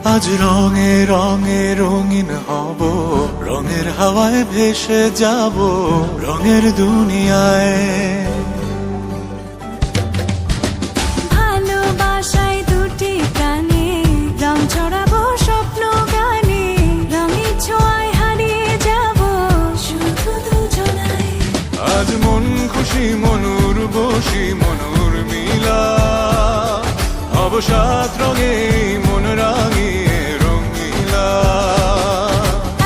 আজ রঙে রঙে রঙিন হব, রঙের হাওয়ায় ভেসে যাব রঙের দুনিয়ায়। ভালোবাসায় দুটি প্রাণে রং ছড়াবো স্বপ্ন গানে, রঙের ছোঁয়ায় হারিয়ে যাব শুধু দুজনায়। আজ মন খুশি মনুর বসি মনুর মিলা, হব সাত রঙে মন রাঙিয়ে রঙিলা।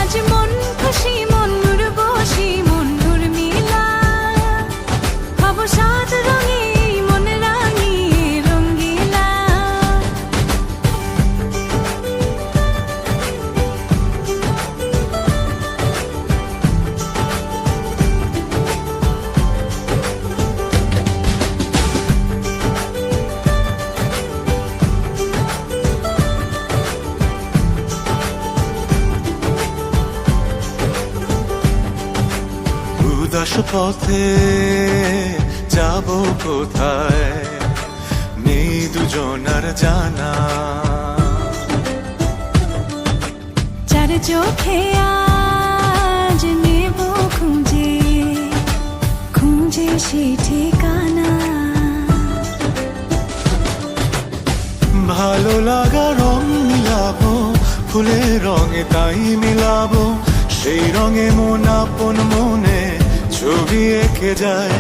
আজ মন খুশি মনুর বসি মনুর মিলা, হব সাত রঙে মন রাঙিয়ে রঙিলা। উদাস পথে যাব কোথায় নেই দুজনার জানা, চার চোখে আজ নেব খুঁজে খুঁজে সে ঠিকানা। ভালো লাগা রং মিলাবো, ফুলের রঙে তাই মিলাবো, সেই রঙে মন আপন মনে ছবি এঁকে যায়।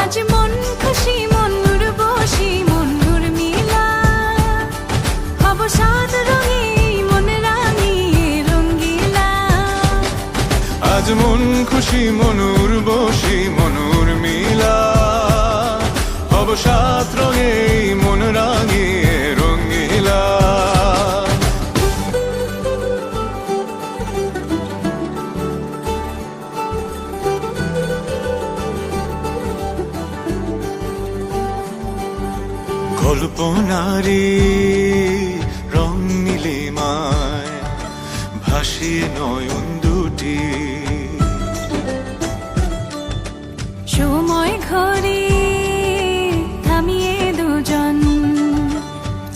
আজ মন খুশি মনুর বসি মনুর মিলা, হব সাত রঙে মন রাঙিয়ে রঙিলা। আজ মন খুশি মনুর বসি মনুর মিলা, হব সাত রঙে মন রাঙিয়ে রঙিলা। কল্পনারি রং নীলিমায় ভাসিয়ে নয়ন দুটি, সময় ঘরে থামিয়ে দুজন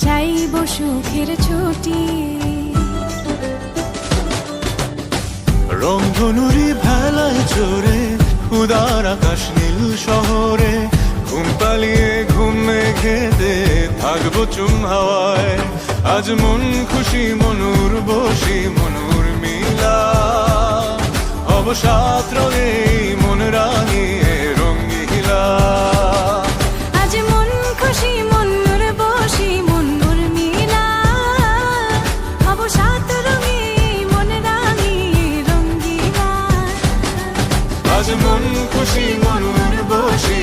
চাইব সুখের ছুটি। রংধনুরি ভেলায় চড়ে উদার আকাশ নীল শহরে, ঘুম পালিয়ে ঘুম মেঘেতে থাকবো চুম হাওয়ায়। আজ মন খুশি মনুর বসি মনুর মিলা, হব সাত রঙে মন রাঙিয়ে রঙিলা। আজ মন খুশি মনুর বসি মনুর মিলা, হব সাত রঙে মন রাঙিয়ে রঙিলা। আজ মন খুশি মনুর বসি